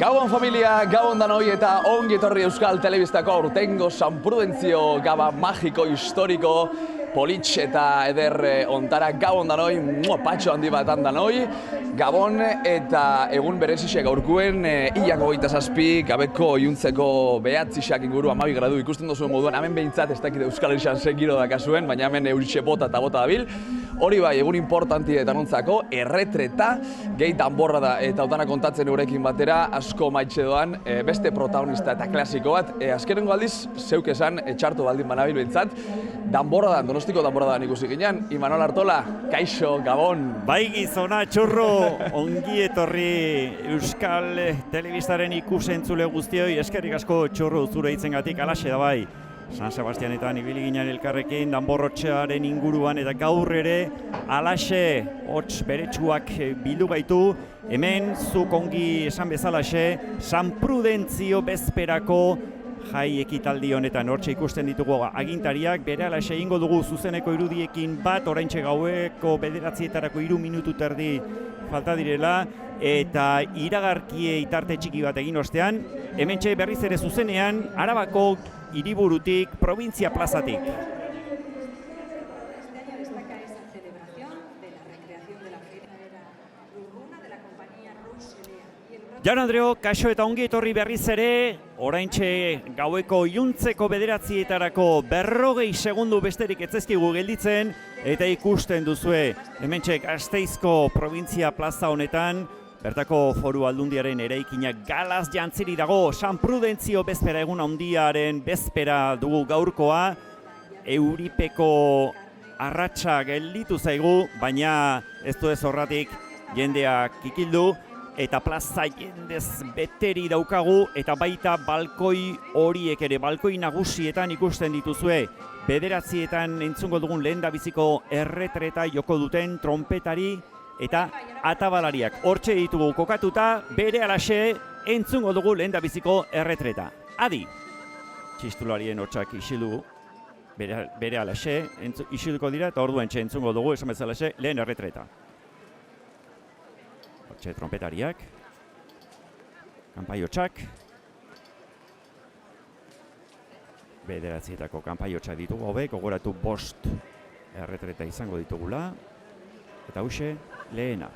Gabon familia, gabon danoi eta ongi etorri Euskal Telebistako aurtengo San Prudentzio gaba magiko, historiko, politx eta eder ontara gabon danoi, patxo handi batan danoi, gabon eta egun berezisek aurkuen hilako 27, gabeko iuntzeko behatzisek inguru 12 gradu ikusten duzuen moduan, hemen behintzat ez dakit Euskal Herrian ze giro dakazuen, baina hemen euritxe bota eta bota dabil. Hori bai, egun importanti eta nontzako, erretreta, gehi danborra da eta autana kontatzen eurekin batera, asko maitxe doan, beste protagonista eta klasiko bat. Azkenengo aldiz, zeuk esan, txarto baldin banabil behintzat, danborra da, donostiko danborra da ikusi ginen. Imanol Artola, kaixo, gabon. Bai gizona, txurro, ongi etorri Euskal Telebistaren ikusentzule guztioi, eskerrik asko txurro zure hitzengatik alaxe da bai. San Sebastianetan ibili ginen elkarrekin, danborrotxearen inguruan eta gaur ere alaxe hots beretsuak bildu gaitu. Hemen zuk ongi esan bezalaxe, San Prudentzio bezperako jai ekitaldi honetan hortxe ikusten ditugu agintariak, bere alaxe egingo dugu zuzeneko irudiekin bat, oraintxe gaueko 9:00 3 minutu terdi falta direla, eta iragarkie itarte txiki bat egin ostean, hementxe berriz ere zuzenean, Arabako hiriburutik, provintzia plazatik. Jaun Andreo, kaixo eta ongi etorri berriz ere, oraintxe gaueko iluntzeko 9:00 40 segundu besterik ez zaizkigu gelditzen, eta ikusten duzue, hementxe Gasteizko provintzia plaza honetan, bertako foru aldundiaren eraikinak galaz jantziri dago, San Prudentzio bezpera egun handiaren bezpera dugu gaurkoa, euripeko arratsa gelditu zaigu, baina ez du ez horratik jendeak kikildu, eta plaza jendez beteri daukagu, eta baita balkoi horiek ere, balkoi nagusietan ikusten dituzue, 9:00 entzungo dugun lehendabiziko erretreta joko duten trompetari, eta atabalariak hortxe ditugu kokatuta, bere alaxe entzungo dugu lehendabiziko erretreta. Adi, txistularien hortzak isilu, bere alaxe isiluko dira, eta orduen entzungo dugu, esan bezalaxe, lehen erretreta. Hortxe trompetariak, kanpaiotxak, 9:00 kanpaiotxak ditugu, hobe, gogoratu 5 erretreta izango ditugula, eta hauxe, lehena.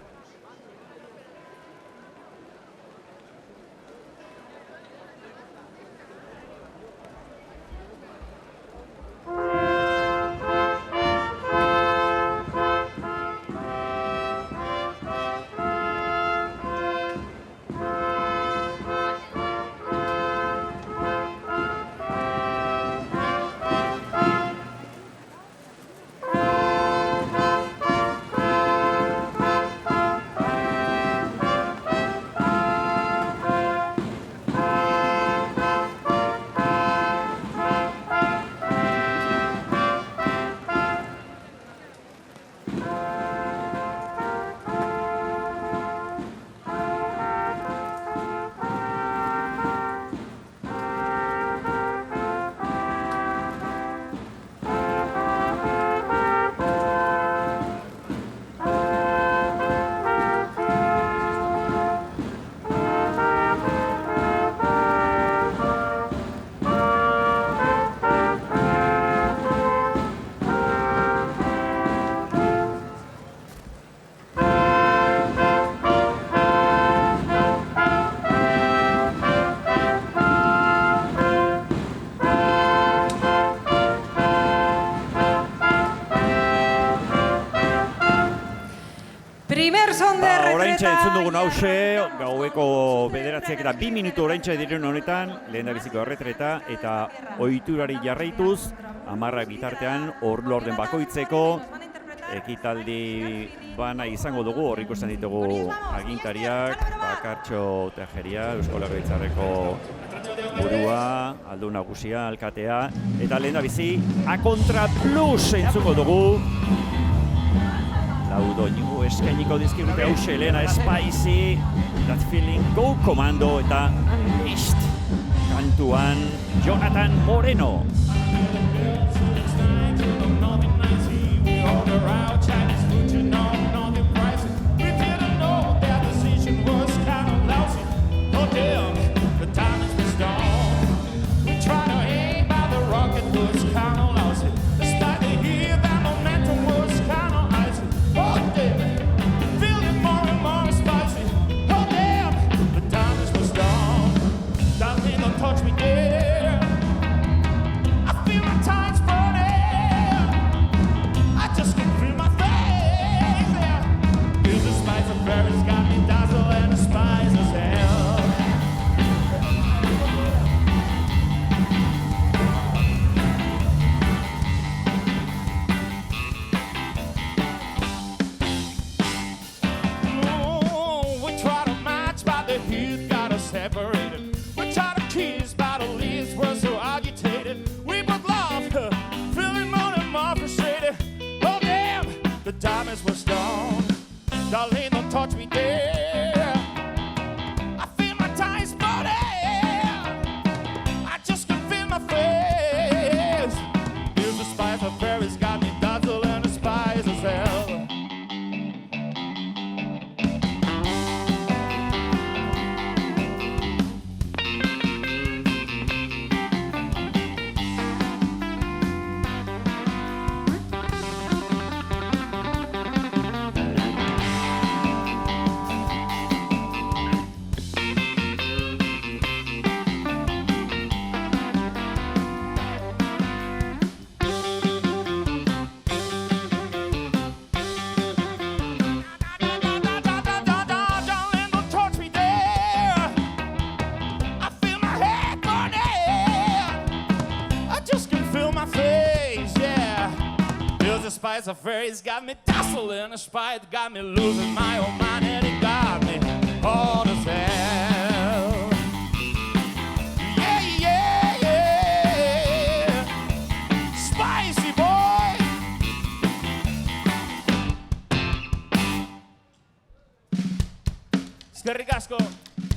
Oraintxe entzun dugun hause, gaueko 9:00 eta 2 minutu oraintxe diren honetan, lehendabiziko erretreta eta ohiturari jarraituz, 10 bitartean orlorden bakoitzeko ekitaldi bana izango dugu, hor ikusten ditugu agintariak, Bakartxo Tejeria, Eusko Legebiltzarreko burua, Aldu Nagusia, alkatea, eta lehendabizi A Kontra Plus entzuko dugu. Laudoinu eskainiko dizkigute hause, Elena Spicy, That Feeling, Go Commando eta Unleashed. Kantuan Jonathan Moreno. Hotel spice affair, it's got me tussling, a spite got me losing my own mind, and it got me all to sell. Yeah, yeah, yeah, spicy boy. Eskerrik asko.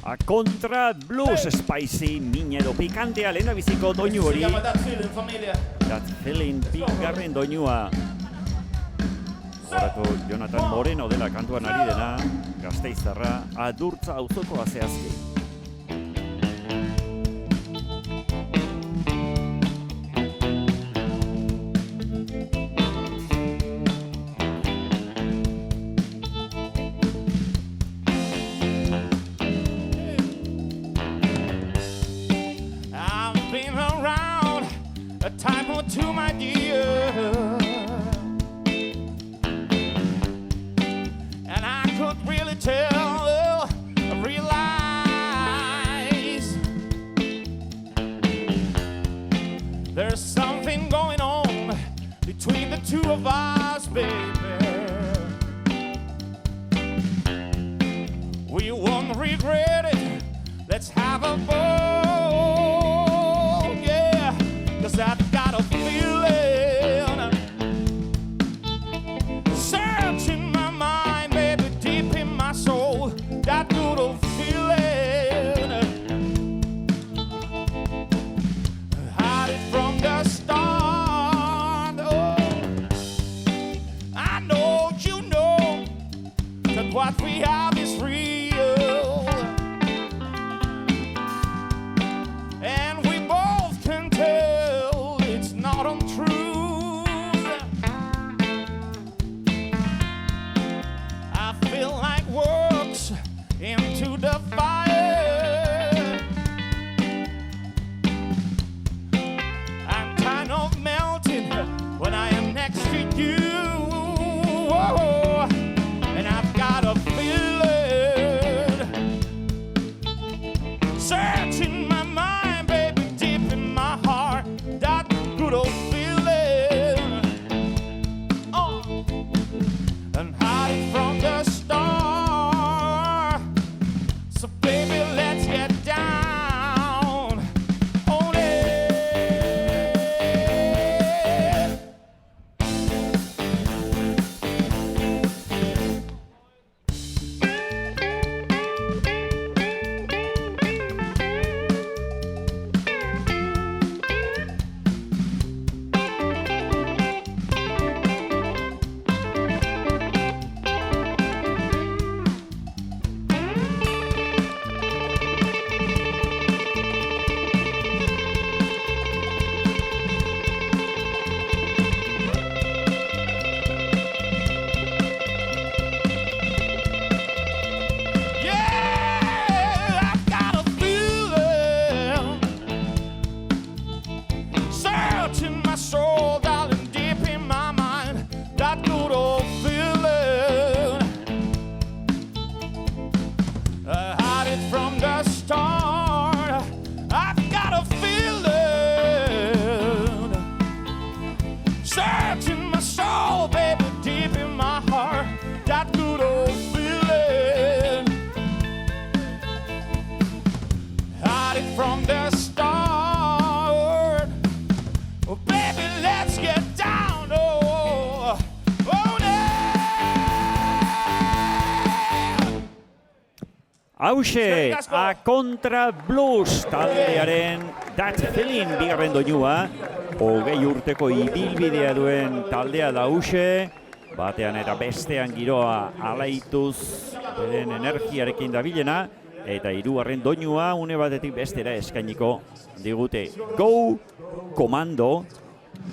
A kontra blues spicy, min edo pikantea lehendabiziko doinu hori. That feeling, familia. That feeling, bigarren doinua. Horako Jonathan Moreno dela kantuan ari dena, Gasteiztarra, Adurtza auzokoa zehazki. I've been around a time or two, my dear, and I could really tell, realize there's something going on between the two of us, baby. We won't regret it. Let's have a ball, yeah. 'Cause I've got a feeling, searching my mind, baby, deep in my soul. That good old feeling, had it from the start. Oh, I know you know that what we have is real. And we both can tell it's not untrue. I feel like works into the fire. I'm kind of melting when I am next to you. Whoa. And I've got a feeling, searching my mind, baby, deep in my heart, that good old feeling, oh, and hide it from the start. So baby, let's get down on it. Yeah, I've got a feeling, searching my soul, darling, deep in my mind, that good old feeling, I had it from the start. I've got a feeling, searching my soul, baby, deep in my heart, that good old feeling. Had it from the start. Oh, baby, let's get down. Oh, oh, yeah. Hauxe, A Contra Blues taldearen That Feeling bigarren doinua. 20 urteko ibilbidea duen taldea da hauxe. Batean eta bestean giroa alaituz beren energiarekin dabilena. Eta hirugarren doinua une batetik bestera eskainiko digute. Go Komando,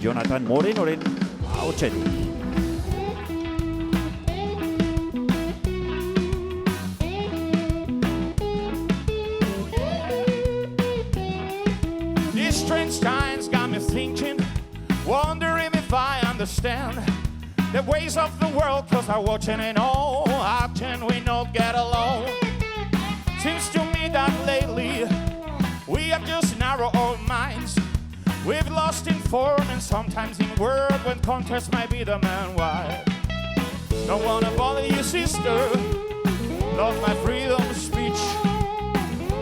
Jonathan Morenoren ahotsetik. These strange times got me thinking, wondering if I understand the ways of the world, 'cause I'm watching it all. How can we not get along? Seems to me that lately we have just narrowed our minds. We've lost in form and sometimes in word when contrast might be the man. Why? Don't wanna bother you, sister. Love my freedom of speech,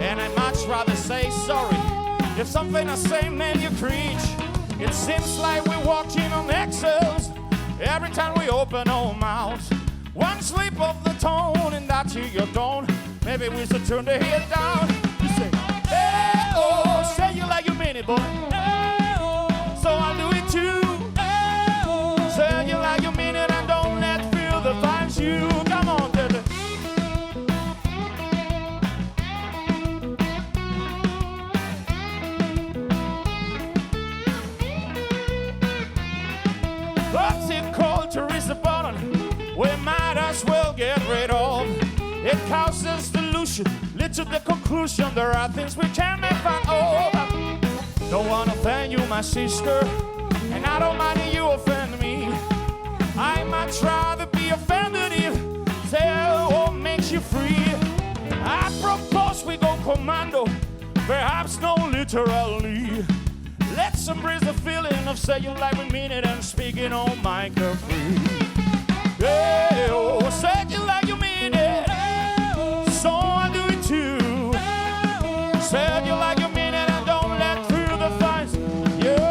and I'd much rather say sorry if something I say made you preach. It seems like we're walking on eggshells every time we open our mouths. One slip of the tone and that's you don't. Maybe we should turn the head down. You say, hey, oh, say you like you mean it, boy. Hey, oh, so I'll do it too. Hey, oh, say you like you mean it and don't let feel the find you. Come on, baby. What's it called to raise the button? We might as well get rid of. It causes delusion, lead to the conclusion there are things we can't make fun of. Don't want to offend you, my sister, and I don't mind if you offend me. I much rather be offended if tell what makes you free. I propose we go commando, perhaps no literally. Let's embrace the feeling of saying like we mean it and speaking on microphone. Hey, oh, say it like you mean it. So I do it too. Say you like you mean it and don't let through the fines. Yeah.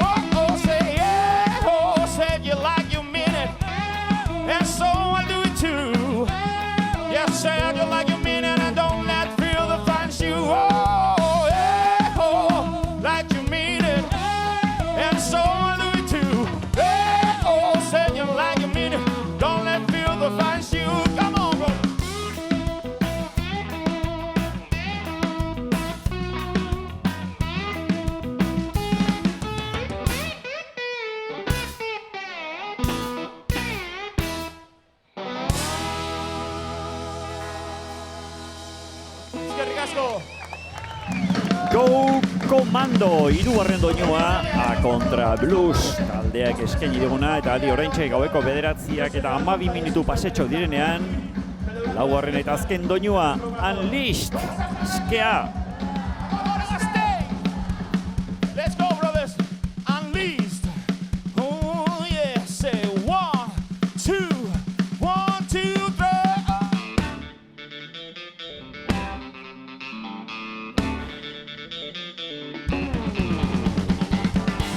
Oh, say yeah. Oh, say you like you mean it. And so I do it too. Yes, say I do like you mean it and don't let feel the fines you. Oh, yeah, oh, like you mean it. And so I do it too. Yeah, oh, say you like you mean it. Don't let feel the fines you. Come on, bro. Eskerrik asko. Go Komando, hirugarren doinua, A Contra Blues taldeak eskaini diguna, eta aldi oraintxe gaueko 9 eta 12 minutu pasetxo direnean, laugarren eta azken doinua, Unleashed, skea. Let's go, brothers. Unleashed. Oh, yeah. Say 1, 2, 1, 2, 3.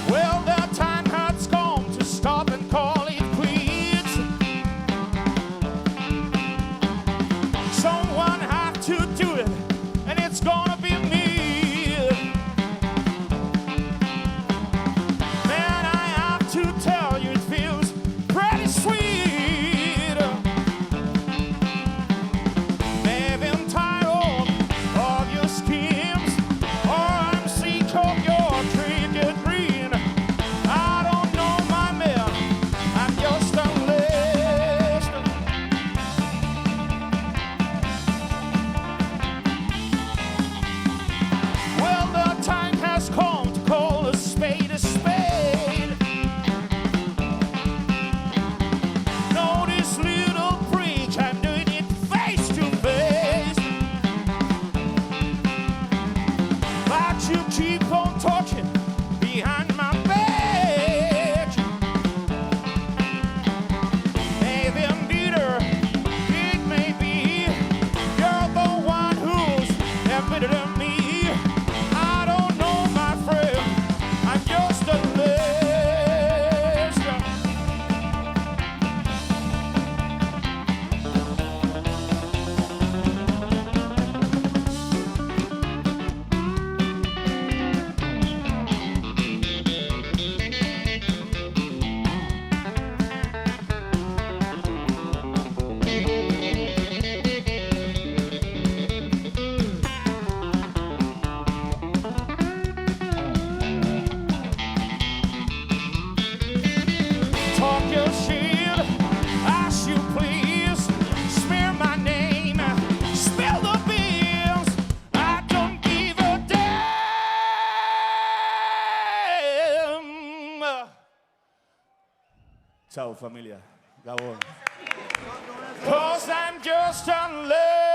Well, the time has come to stop and call it quits. Someone had to do it, and it's gonna Chao, familia. Gabon. 'Cause I'm just unless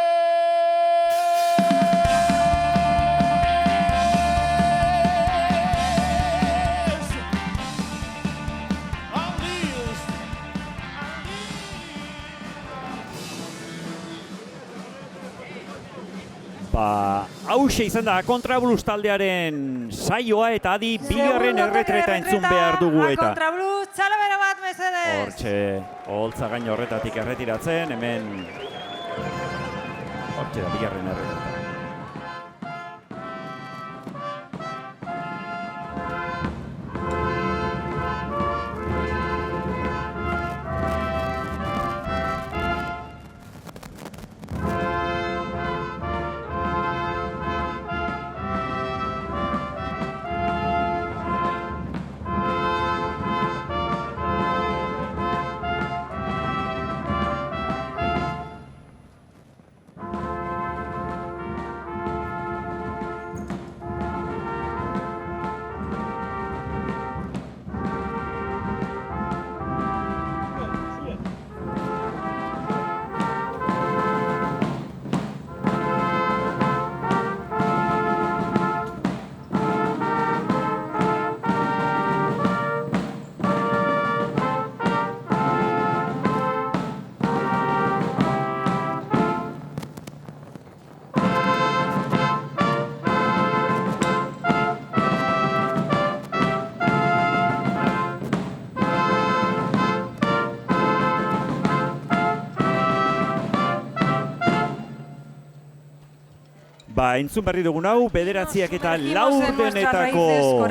Hauxe izan da Kontrablues taldearen saioa eta adi bigarren erretreta entzun behar dugu eta. Kontrablues, txalabera bat mesedez. Hortxe, holtza gaino horretatik erretiratzen, hemen hortxe da bigarren erretreta. Entzun berri dugun hau, bederatziak eta laurdenetako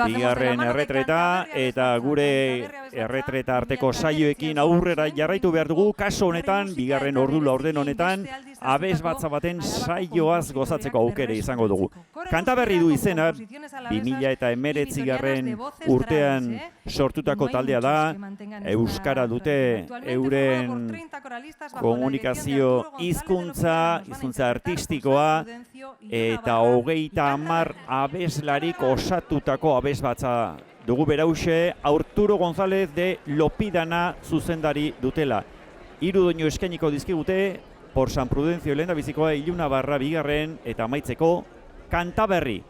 bigarren erretreta eta gure erretreta arteko saioekin aurrera jarraitu behar dugu. Kaso honetan, bigarren ordu laurden honetan, abesbatza baten saioaz gozatzeko aukere izango dugu. Kanta berri du izena, 2019 urtean sortutako taldea da, euskara dute euren komunikazio hizkuntza artistikoa, eta 30 abeslarik osatutako abesbatza dugu berauxe, Arturo González de Lopidana zuzendari dutela. 3 doinu eskainiko dizkigute, Por San Prudencio lehendabizikoa, Iluna Barra bigarren eta amaitzeko Kanta berri.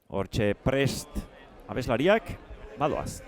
Hortxe prest abeslariak, badoaz.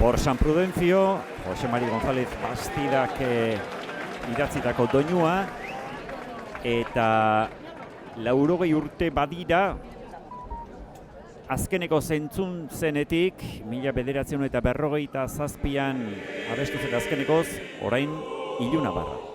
Por San Prudencio, Jose Mari González Bastidak idatzitako doinua, eta 80 urte badira, azkeneko zentzun zenetik, 1957an abestu zen azkenekoz, orain Ilunabarra.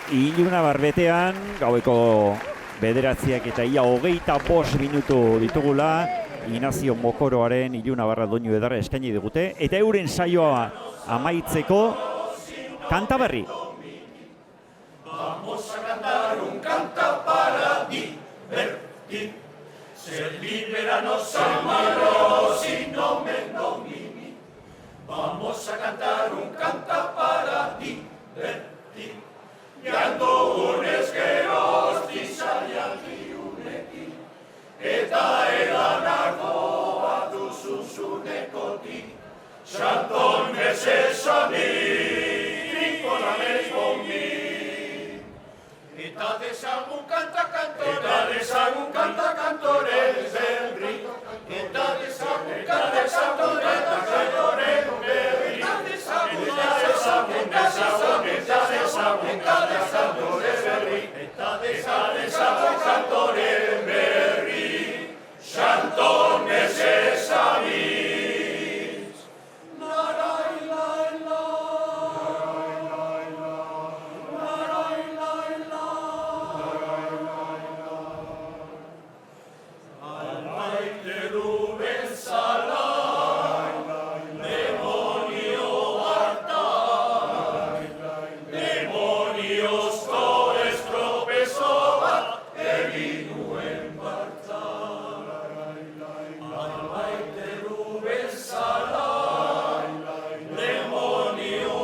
Ilunabar betean, gaueko 9 eta ia 25 minutu ditugula, Inazio Mokoroaren Ilunabarra doinu edarra eskaini digute, eta euren saioa amaitzeko kanta berri. Vamos a cantar un canta para divertir, ser liberanos amaros y no me domini. Vamos a cantar un canta para divertir, Janto unezkeroz tizaialdi unekin, eta edanako baduzu zunekotik. Chanton mesesonik, trinkonanes bombin. Eta dezagun kanta kantore, eta dezagun kanta kantore berri. Eta dezagun kanta kantore berri. Eta dezagun kantore berri. Chanton mesesonik. Demonio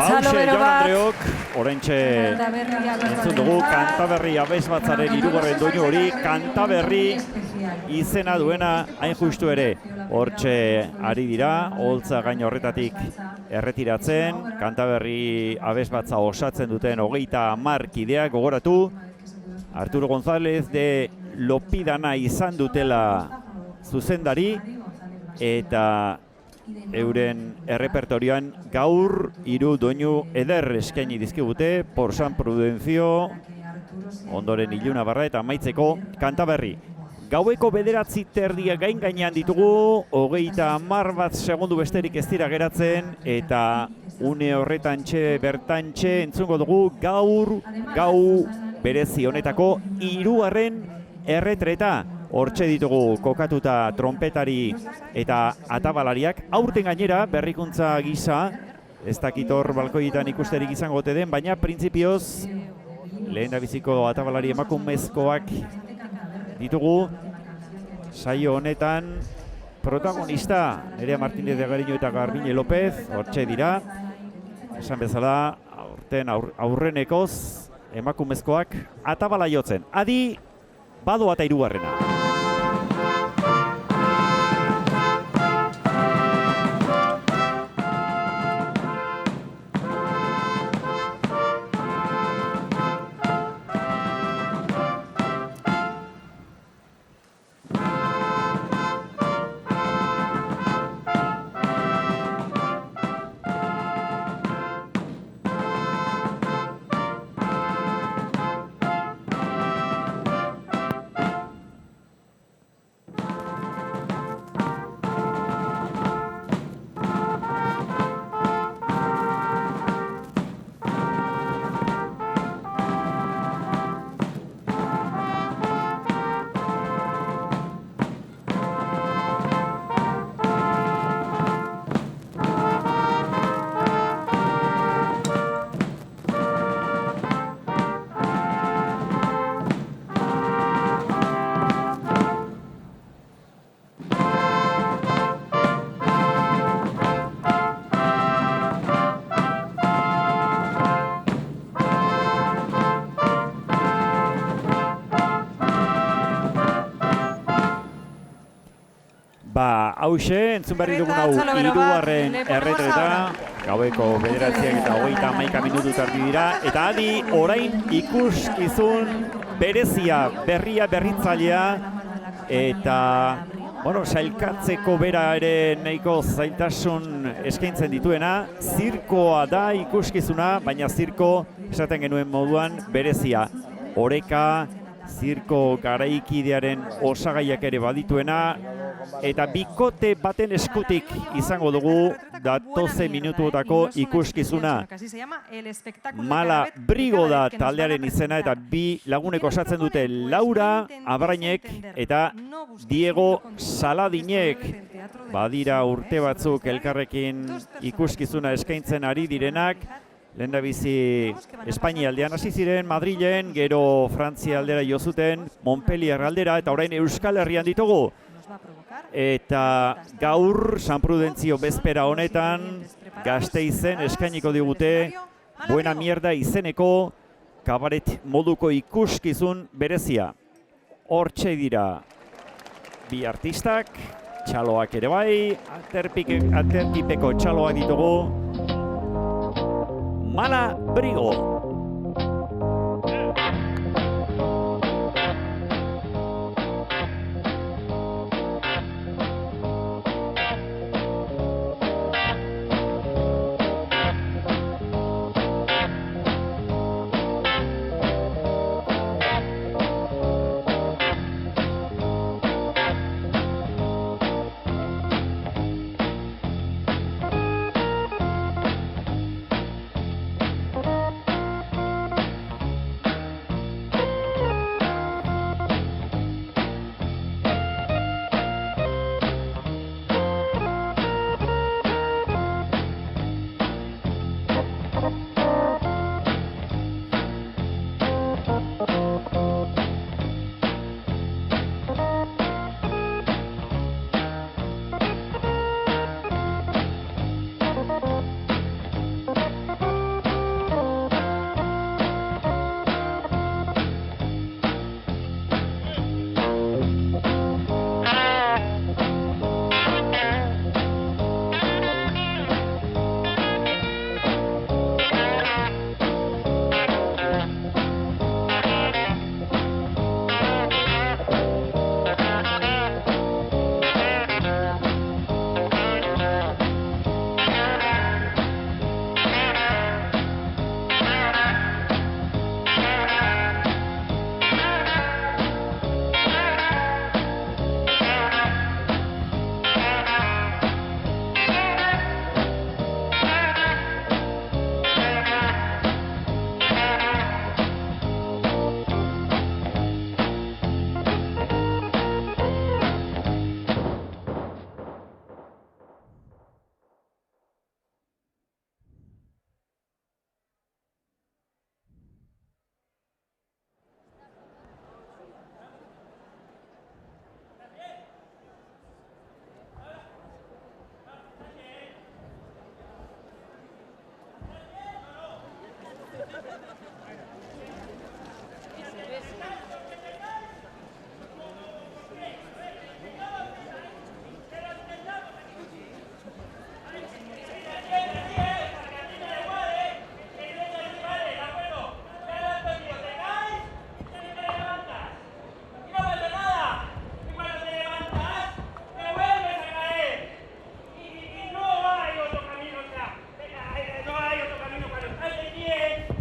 Hauxe, Jon Andreok, oraintxe entzun dugu Kantaberri abesbatzaren hirugarren doinu hori, Kantaberri izena duena hain justu ere. Hortxe ari dira, holtza gain horretatik erretiratzen, Kantaberri abesbatza osatzen duten 30 kideak gogoratu. Arturo González de Lopidana izan dutela zuzendari, eta euren errepertorioan gaur 3 doinu eder eskaini dizkigute, Por San Prudencio, ondoren Iluna Barra eta amaitzeko Kantaberri. Gaueko 9:30 gainean ditugu, 30 segundu besterik ez dira geratzen, eta une horretantxe bertantxe entzungo dugu gaur gau berezi honetako 3. erretreta. Hortxe ditugu kokatuta trompetari eta atabalariak. Aurten gainera berrikuntza gisa, ez dakit hor balkoietan ikusterik izango ote den, baina printzipioz lehendabiziko atabalari emakumezkoak ditugu. Saio honetan protagonista Nerea Martínez de Gariño eta Garbine López hortxe dira. Esan bezala aurten aurrenekoz emakumezkoak atabala jotzen. Adi badoa eta 3. Hauxe, entzun berri dugun hau 3. erretreta, gaueko 9:30 minutu tardi dira, eta adi orain ikuskizun berezia, berria berritzailea, eta sailkatzeko bera ere nahiko zailtasun eskaintzen dituena. Zirkoa da ikuskizuna, baina zirko esaten genuen moduan berezia. Oreka, zirko garaikidearen osagaiak ere badituena, eta bikote baten eskutik izango dugu datoze minutuotako ikuskizuna. Mala Brigo da taldearen izena, eta bi lagunek osatzen dute Laura Abrainek eta Diego Saladinek. Badira urte batzuk elkarrekin ikuskizuna eskaintzen ari direnak. Lehendabizi Espainia aldean hasi ziren, Madrilen, gero Frantzia aldera jo zuten, Montpellier aldera, eta orain Euskal Herrian ditugu. Eta gaur San Prudentzio bezpera honetan Gasteizen eskainiko digute Buena Mierda izeneko kabaret moduko ikuskizun berezia. Hortxe dira bi artistak, txaloak ere bai, aterpipeko txaloak ditugu. Mala Brigo.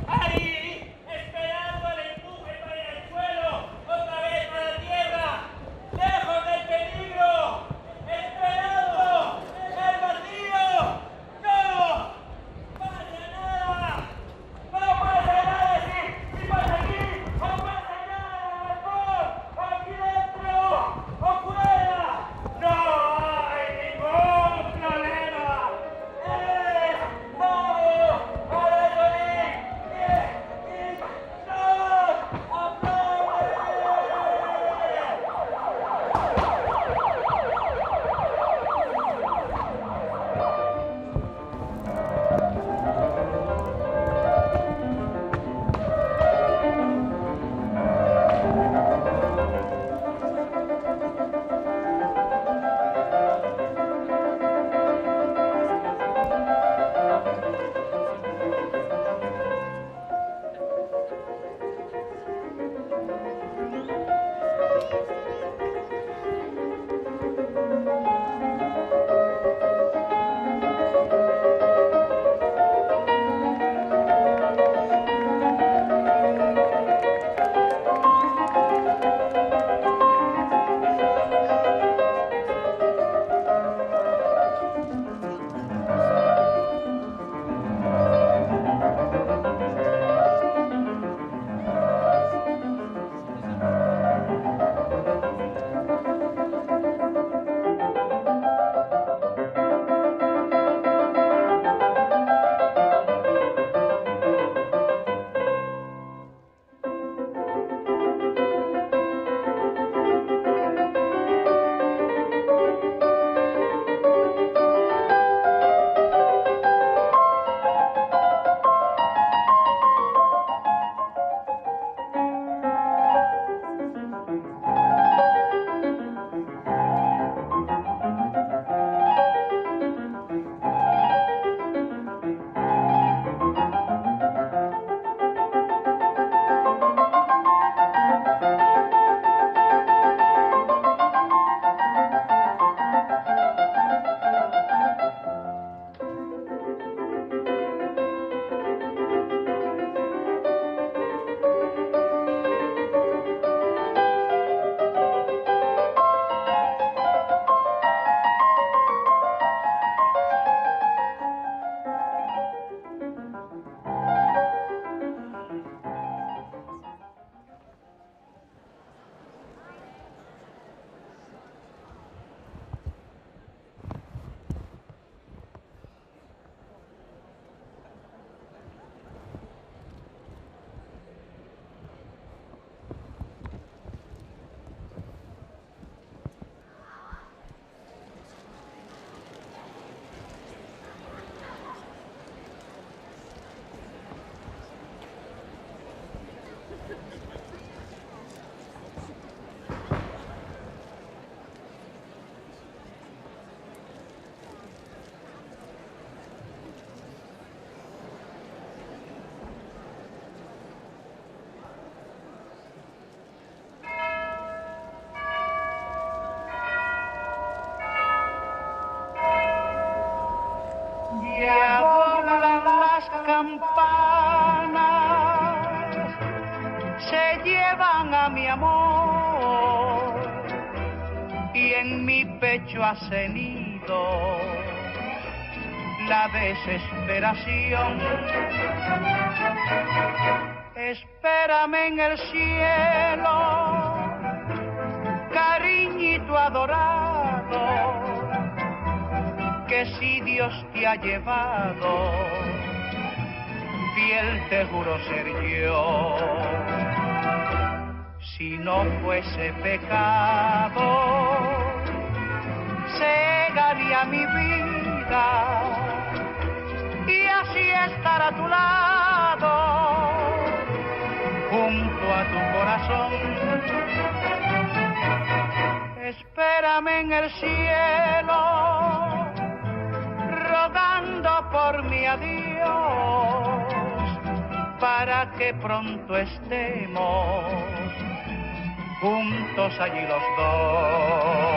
Ahí. a mi amor y en mi pecho ha cenido la desesperación. Espérame en el cielo, cariñito adorado, que si Dios te ha llevado, fiel te juro ser yo. Si no fuese pecado, cegaría mi vida y así estar a tu lado, junto a tu corazón. Espérame en el cielo, rogando por mi adiós, para que pronto estemos juntos allí los dos.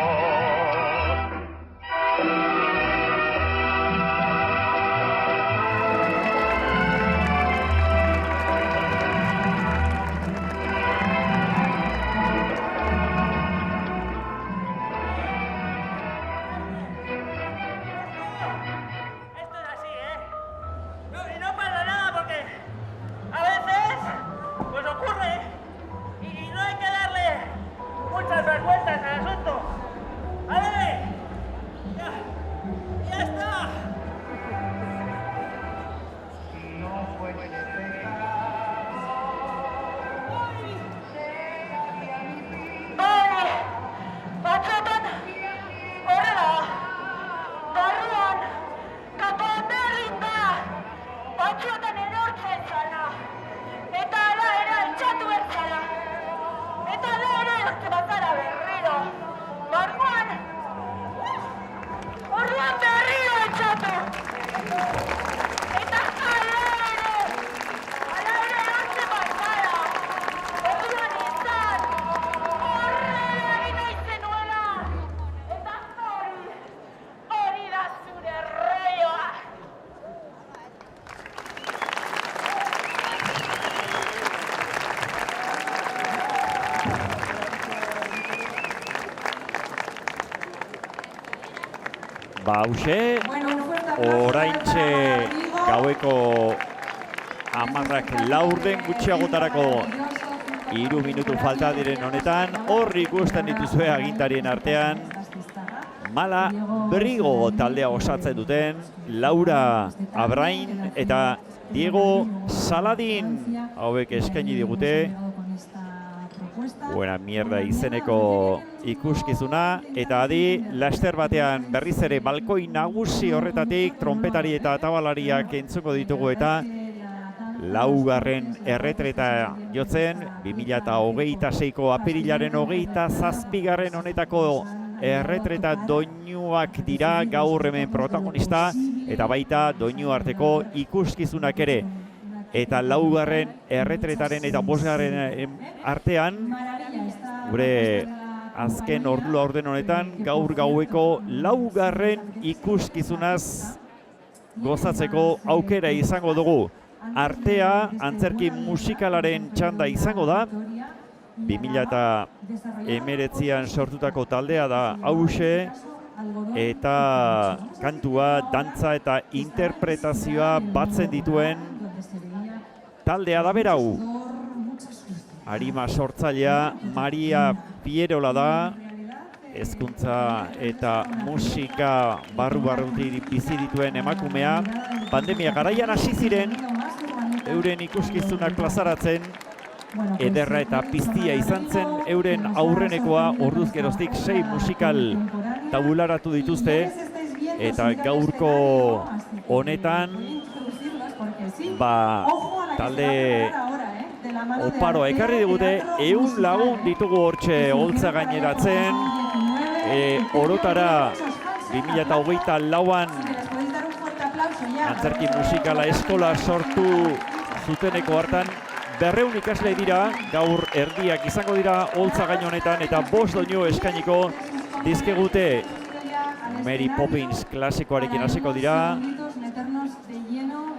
Hauxe, oraintxe gaueko 10:04 gutxiagotarako 3 minutu falta diren honetan, hor ikusten dituzue agintarien artean Mala Brigo taldea osatzen duten Laura Abrain eta Diego Saladin hauek eskaini digute Buena Mierda izeneko ikuskizuna, eta adi laster batean berriz ere balkoi nagusi horretatik trompetari eta atabalariak entzuko ditugu eta 4. erretreta jotzen 2026ko apirilaren 27. honetako erretreta doinuak dira gaur hemen protagonista eta baita doinu arteko ikuskizunak ere. Eta 4. erretretaren eta 5. artean, gure azken ordu laurden honetan, gaur gaueko 4. ikuskizunaz gozatzeko aukera izango dugu. Artea, antzerki musikalaren txanda izango da, 2019an sortutako taldea da hauxe, eta kantua, dantza eta interpretazioa batzen dituen taldea da berau. Arima sortzailea Maria Pierola da, hezkuntza eta musika barru-barrutik bizi dituen emakumea. Pandemia garaian hasi ziren, euren ikuskizunak plazaratzen, ederra eta piztia izan zen, euren aurrenekoa orduz geroztik 6 musikal tabularatu dituzte, eta gaurko honetan, talde oparoa ekarri digute, 100 lagun ditugu hortxe holtza gaineratzen, orotara 2024an antzerki musikala eskola sortu zuteneko hartan 200 ikasle dira, gaur erdiak izango dira holtza gain honetan, eta 5 doinu eskainiko dizkigute. Mary Poppins klasikoarekin hasiko dira,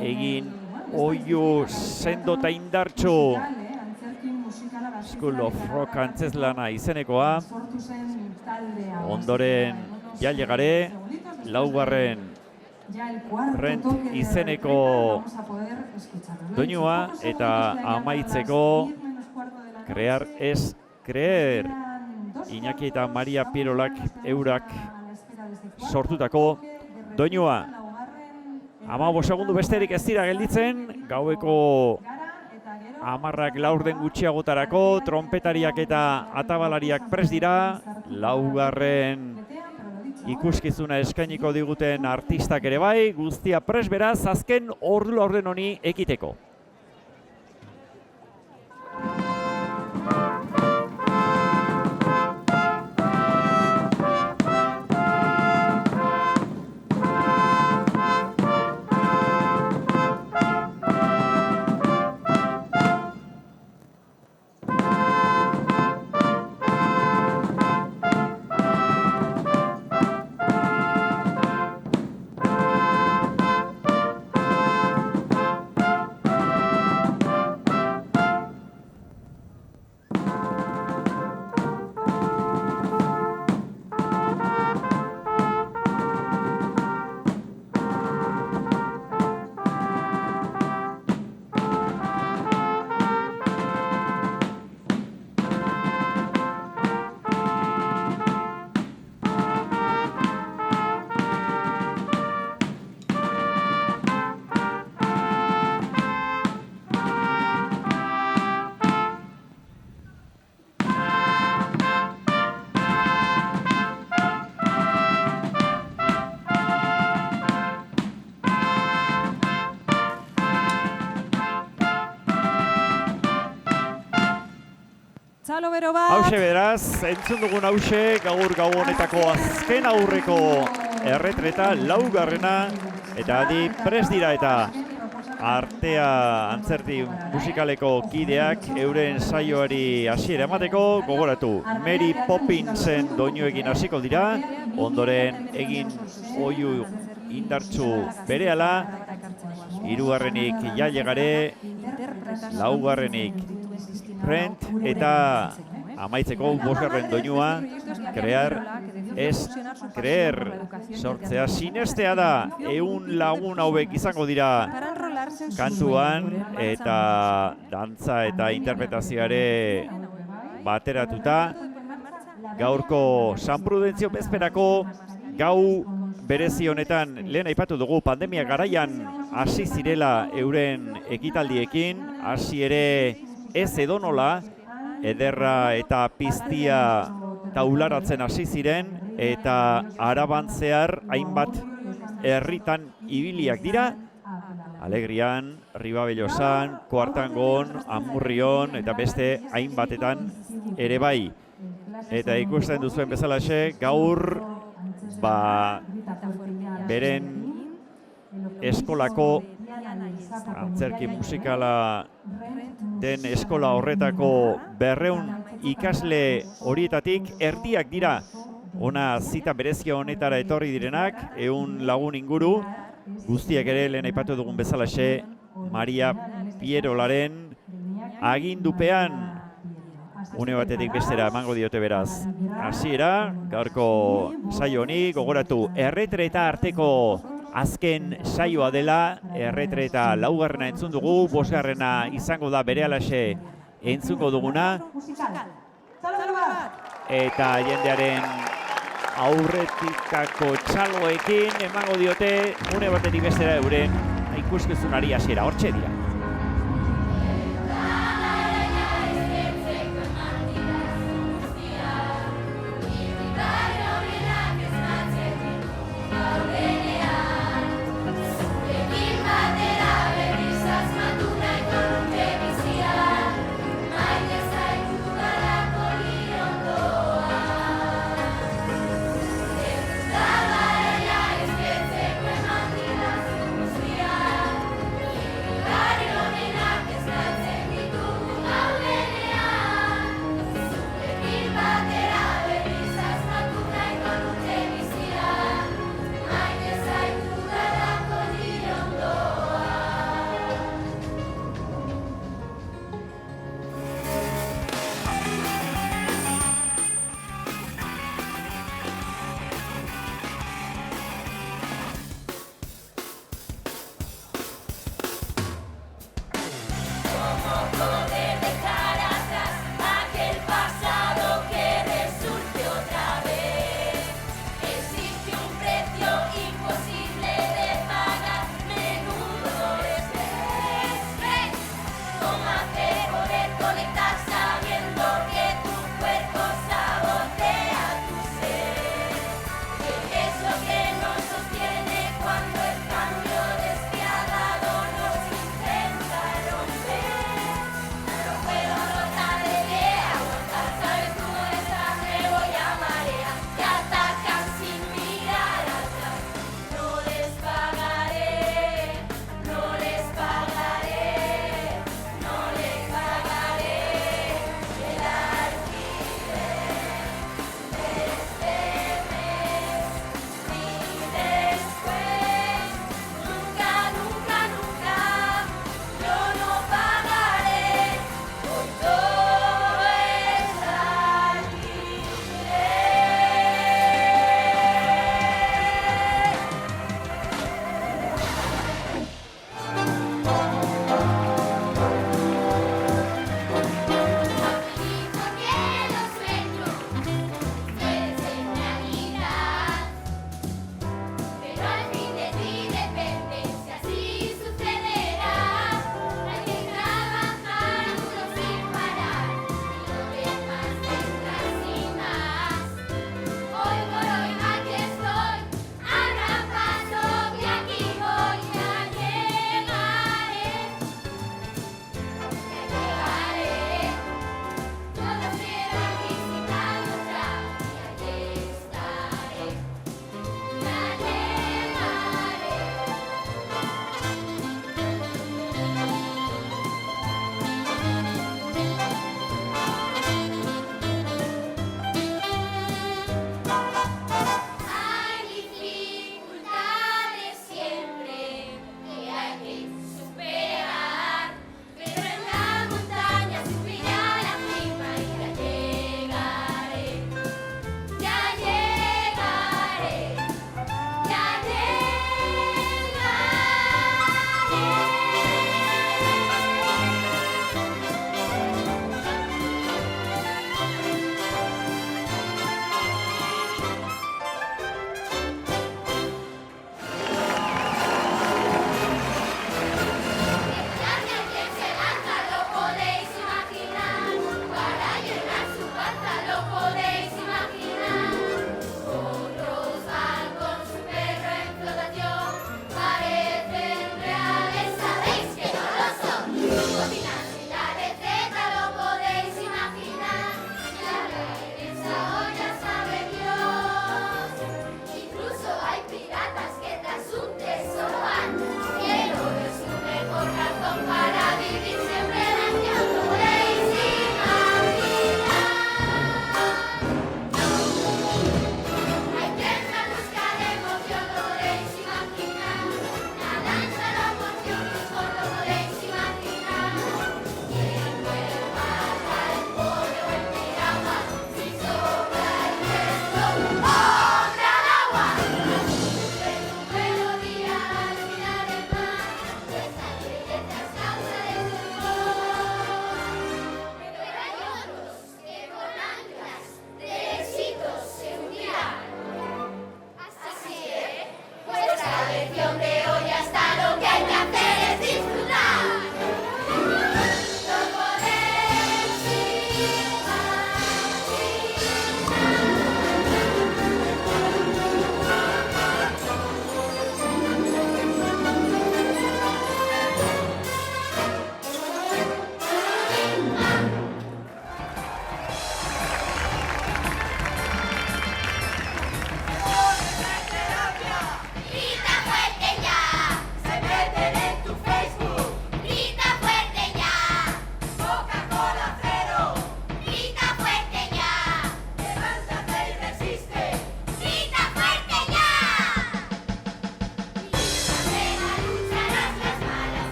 egin oiu sendo eta indartxo School of Rock antzeslana izenekoa. Ondoren Jailegare, laugarren Rent izeneko doinua, eta amaitzeko Crear es Creer, Iñaki eta Maria Pierolak eurak sortutako doinua. 15 segundu besterik ez dira gelditzen, gaueko 10:04 gutxiagotarako, trompetariak eta atabalariak prest dira, laugarren ikuskizuna eskainiko diguten artistak ere bai, guztia prest beraz, azken ordu laurden honi ekiteko. Txalo bero bat. Hauxe beraz, entzun dugun hauxe, gaur gau honetako azken aurreko erretreta, laugarrena, eta adi prest dira eta artea antzerti musikaleko kideak euren saioari hasiera emateko, gogoratu, Mary Poppinsen doinuekin hasiko dira, ondoren egin oihu indartsu berehala, hirugarrenik Jailegare, laugarrenik Rent, eta amaitzeko bosgarren doinua, Crear es Creer, sortzea sinestea da, 100 lagun hauek izango dira kantuan, eta dantza eta interpretazioare bateratuta. Gaurko San Prudentzio bezperako gau berezi honetan, lehen aipatu dugu pandemia garaian hasi zirela euren ekitaldiekin, hasi ere ez edonola, ederra eta piztia taularatzen hasi ziren, eta Araban zehar hainbat herritan ibiliak dira, Alegrian, Ribabellosan, Koartangon, Amurrion, eta beste hainbatetan ere bai. Eta ikusten duzuen bezalaxe, gaur beren eskolako antzerki musikala den eskola horretako 200 ikasle horietatik erdiak dira ona zita berezia honetara etorri direnak, 100 lagun inguru, guztiak ere lehen aipatu dugun bezalaxe Maria Pierolaren agindupean une batetik bestera emango diote beraz. Hasiera, gaurko saio honi, gogoratu, erretreta arteko azken saioa dela, erretreta laugarrena entzun dugu, bosgarrena izango da berehalaxe entzungo duguna. Eta jendearen aurretikako txaloekin emango diote une batetik bestera euren ikuskizunari hasiera, hortxe dira. Bye.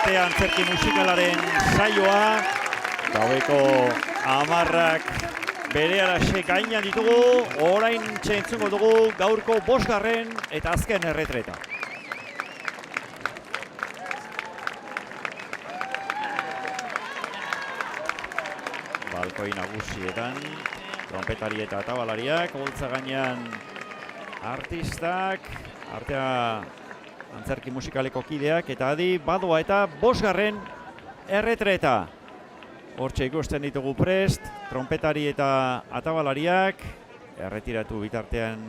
Arte Antzerki Musikalaren saioa, gaueko 10:00 berehalaxe gainean ditugu, orain entzungo dugu gaurko 5. eta azken erretreta. Balkoi nagusietan, trompetari eta atabalariak, boltza gainean artistak, artea antzerki musikaleko kideak, eta adi badoa eta 5. erretreta. Hortxe ikusten ditugu prest, trompetari eta atabalariak, erretiratu bitartean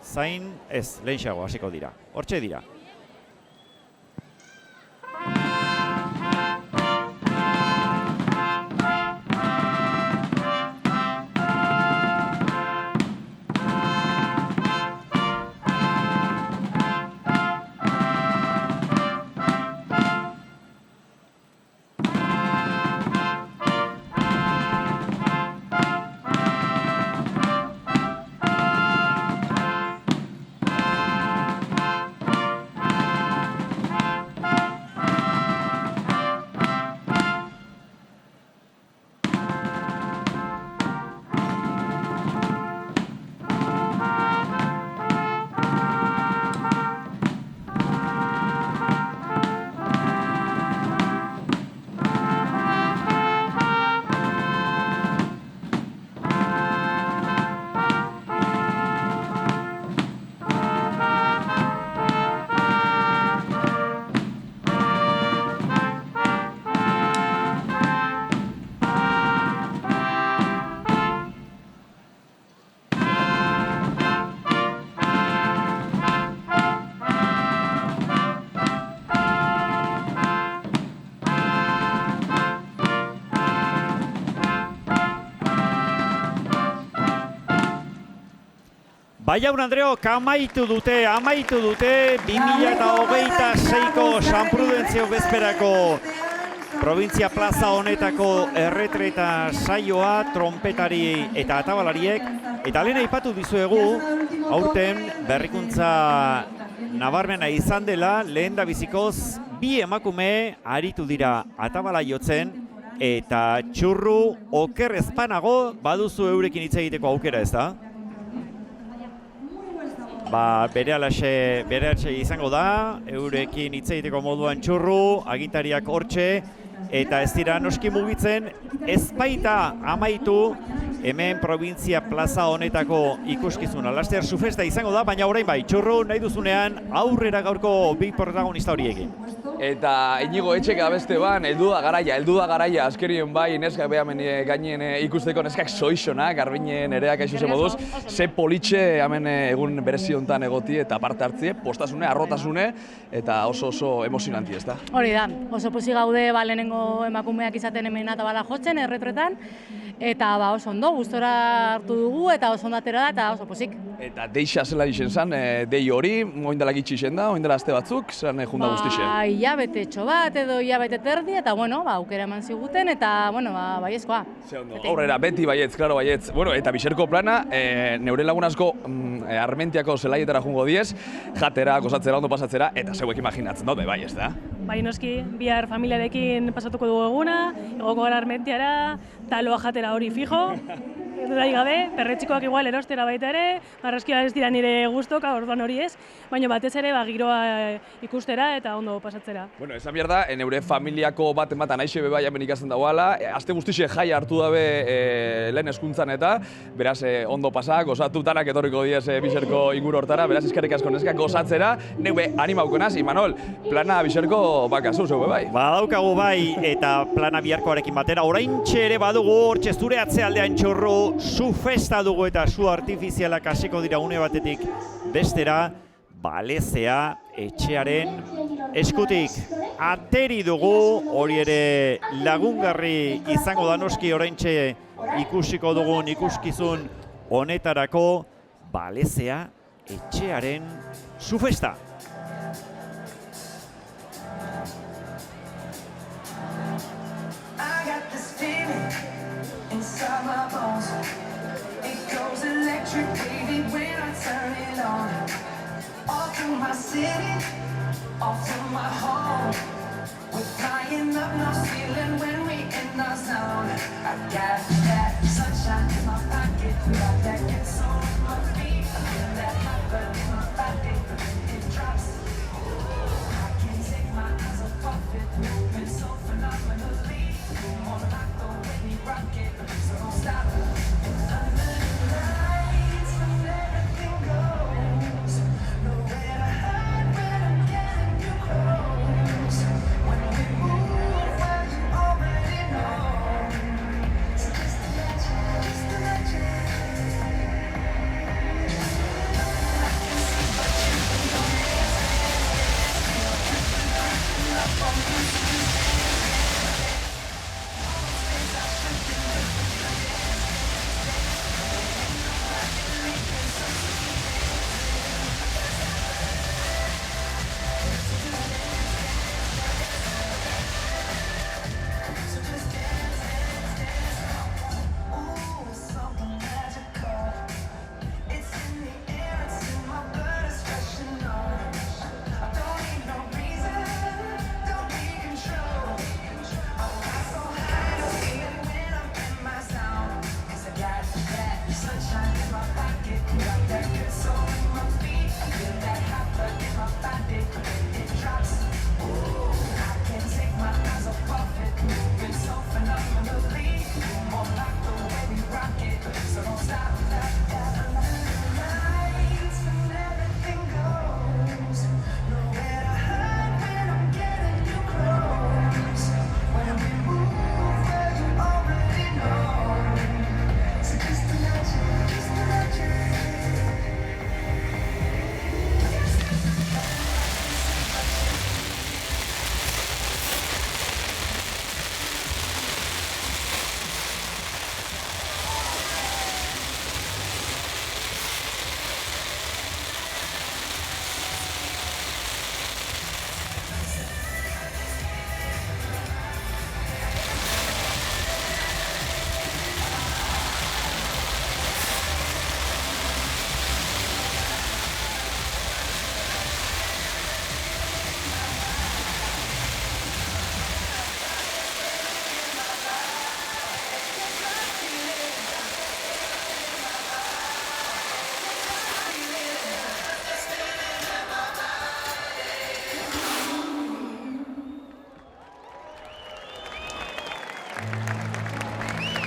zain, ez, lehenxago hasiko dira. Hortxe dira. Bai, Jaun Andreok, amaitu dute 2026ko San Prudentzio bezperako Provintzia Plaza honetako erretreta saioa, trompetari eta atabalariek, eta lehen aipatu dizuegu, aurten berrikuntza nabarmena izan dela, lehen da bizikoz, 2 emakume aritu dira atabala jotzen, eta txurru oker ezpanago baduzu eurekin hitz egiteko aukera, ez da? Berehalaxe izango da, eurekin hitz egiteko moduan txurru, agintariak hortxe, eta ez dira noski mugitzen, ez baita amaitu hemen Provintzia Plaza honetako ikuskizuna. Laster Sufesta izango da, baina orain bai, txurru nahi duzunean aurrera gaurko bi protagonista horiekin. Eta Inigo Etxek abeste ban, heldu da garaia, askerien bai, neskak behamen gainen ikusteko neskak soixonak, garbinen ereak aixuze moduz, ze politxe hemen egun berezi hontan egoti eta parte hartzie, postasune, arrotasune, eta oso emozionanti, ez da? Hori da, oso pozik gaude lehenengo emakumeak izaten hemen atabala jotzen, erretretan, eta oso ondo, gustora hartu dugu, eta oso ondo atera da, eta oso pozik. Eta deixa zela izen zan, dei hori, oindela gitxi izen da, oindela azte batzuk, zan junda guztixe? Hilabete bat edo hilabete terdi, eta aukera eman ziguten, eta baiezkoa. Ze ondo, aurrera, beti baietz, klaro baietz. Eta Bizerko plana, neure lagun asko Armentiako zelaietara jungo diez, jatera, gozatzera, ondo pasatzera, eta zeuek imaginatzen dut, bai, ez da? Bai, noski, bihar familiarekin pasatuko dugu eguna, egoko gara Armentiara, taloa jatera hori fijo, dudai gabe, perretxikoak igual erostera baita ere, marrazkia ez dira nire guztoka, orduan hori ez, baina batez ere giroa ikustera eta ondo pasatzera. Bueno, esan behar da, neure familiako baten aixe bebai hemen ikasten dagoela, aste guztixe jai hartu dabe lehen hezkuntzan eta, beraz ondo pasa, gozatu tanak etorriko diez Bizerko inguru hortara, beraz eskerrik asko neskak gozatzera, neube animaukonaz, Imanol, plana Bizerko bakazu zeu bai. Badaukagu bai, eta plana biharkoarekin batera, oraintxe ere badugu, hortxe zure atzealdean txorro, zu festa dugu eta zu artifizialak hasiko dira une batetik bestera, balezea etxearen eskutik ateri dugu, hori ere lagungarri izango da noski oraintxe ikusiko dugun ikuskizun honetarako, balezea etxearen zu festa. Inside my bones, it goes electric, baby, when I turn it on. Off to my city, off to my home. We're flying up no ceiling when we in our zone. I got that sunshine in my pocket, got that good soul in my feet, feel that hot blood in my body, it drops. I can't take my eyes off of it, moving so phenomenally. On like the way we rock it, so don't stop. Under the lights when everything goes, nowhere to hide when I'm getting you close. When we move, well you already know. So just imagine, just imagine.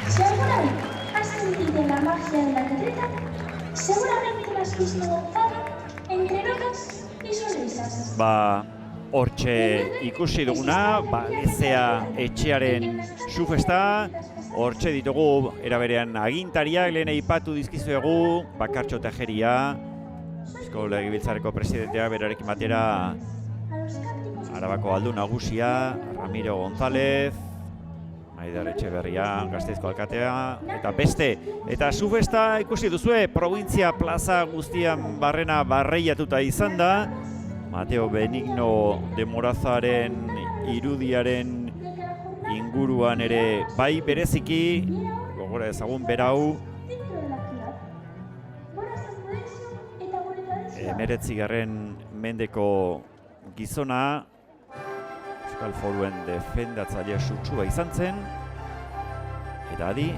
Si alguna vez has sentido la magia de la letreta, seguramente la has visto danzar entre notas y sonrisas. Hortxe ikusi duguna, Lezea etxearen sufesta, hortxe ditugu eraberean agintariak, lehen aipatu dizkizuegu, Bakartxo Tejeria, Eusko Legebiltzarreko presidentea, berarekin batera Arabako Aldun Nagusia, Ramiro González, Maider Etxeberria, Gasteizko alkatea, eta beste. Eta sufesta ikusi duzue, provintzia plaza guztian barrena barreiatuta izan da, Mateo Benigno de Morazaren irudiaren inguruan ere bai bereziki, gogora ezagun berau, 19. mendeko gizona, Euskal Foruen defendatzaile sutsua izan zen, eta adi,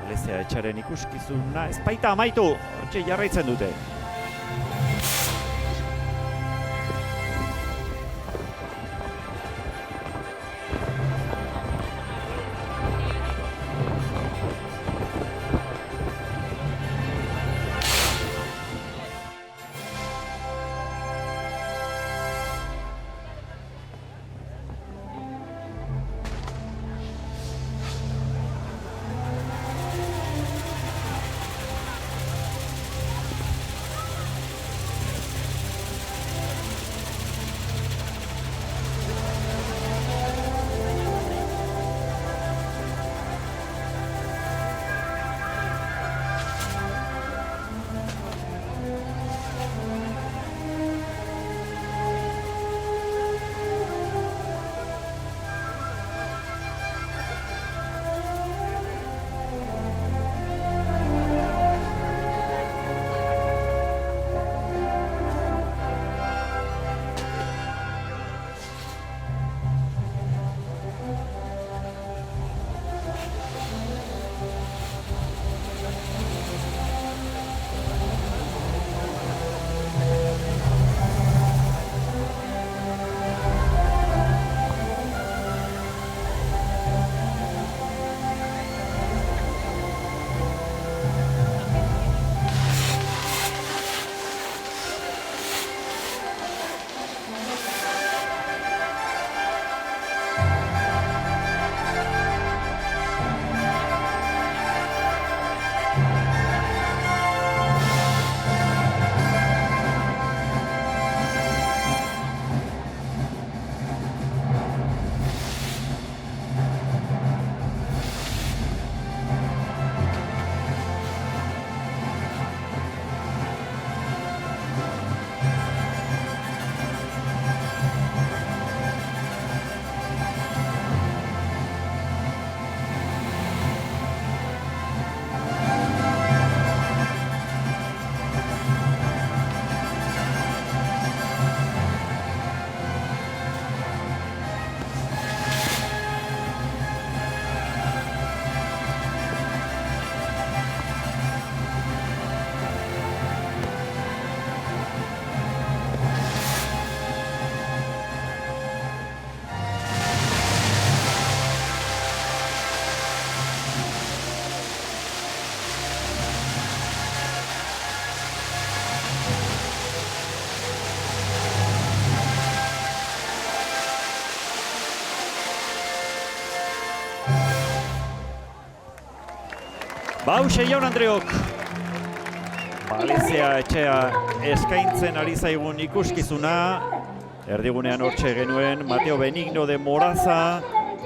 Lezea etxaren ikuskizuna ez baita amaitu, hortxe jarraitzen dute. Hauxe jaun Andreok, Balezia etxea eskaintzen ari zaigun ikuskizuna, erdigunean hortxe genuen Mateo Benigno de Moraza,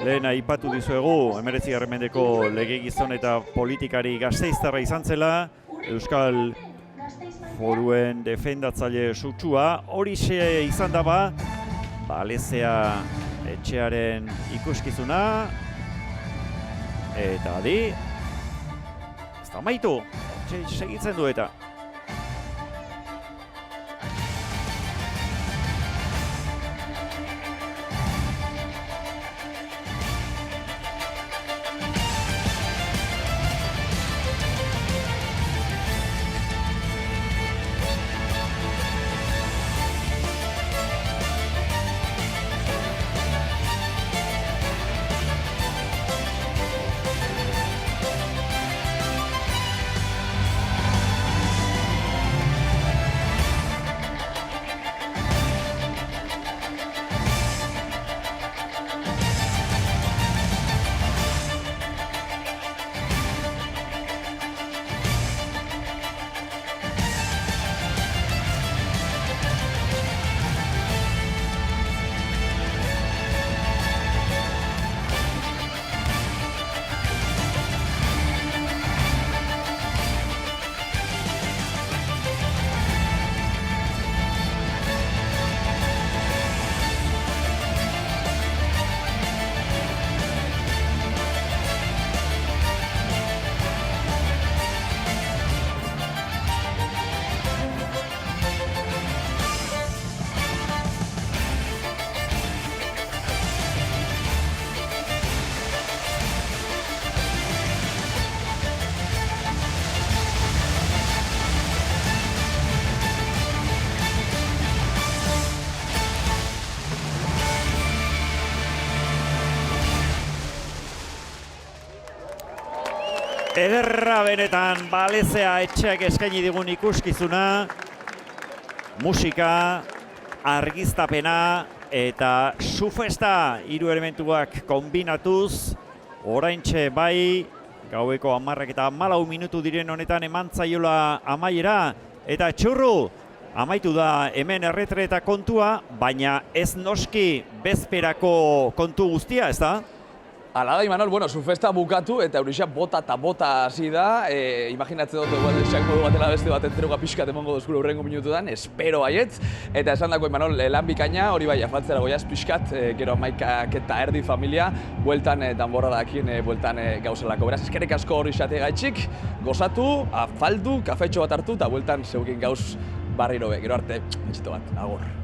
lehen aipatu dizuegu, 19. mendeko legegizon eta politikari gasteiztarra izan zela, Euskal Foruen defendatzaile sutsua, horixe izan daba, Balezia etxearen ikuskizuna, eta adi, ez da maitu, segitzen du eta. Ederra benetan Balezia etxeak eskaini digun ikuskizuna, musika, argiztapena eta sufesta hiru elementuak konbinatuz, oraintxe bai, gaueko 10:14 minutu diren honetan eman zaiola amaiera, eta txurru, amaitu da hemen erretreta kontua, baina ez noski bezperako kontu guztia, ez da? Hala da, Imanol, bueno, zu festa bukatu eta eurixa bota eta bota hasi da. Imaginatzen dut, esak modu batela beste bat enteroga pixkat emongo dozkulu hurrengo minutudan, espero baietz. Eta esan dako, Imanol, lan bikaina, hori bai, afaltzera goiaz pixkat, gero 11:00 familia, bueltan danborradakin, bueltan gauzelako. Beraz, eskerrik asko hori xate gaitxik, gozatu, afaldu, kafetxo bat hartu, eta bueltan zeukin gauz barriro be. Gero arte, etxito bat, agur.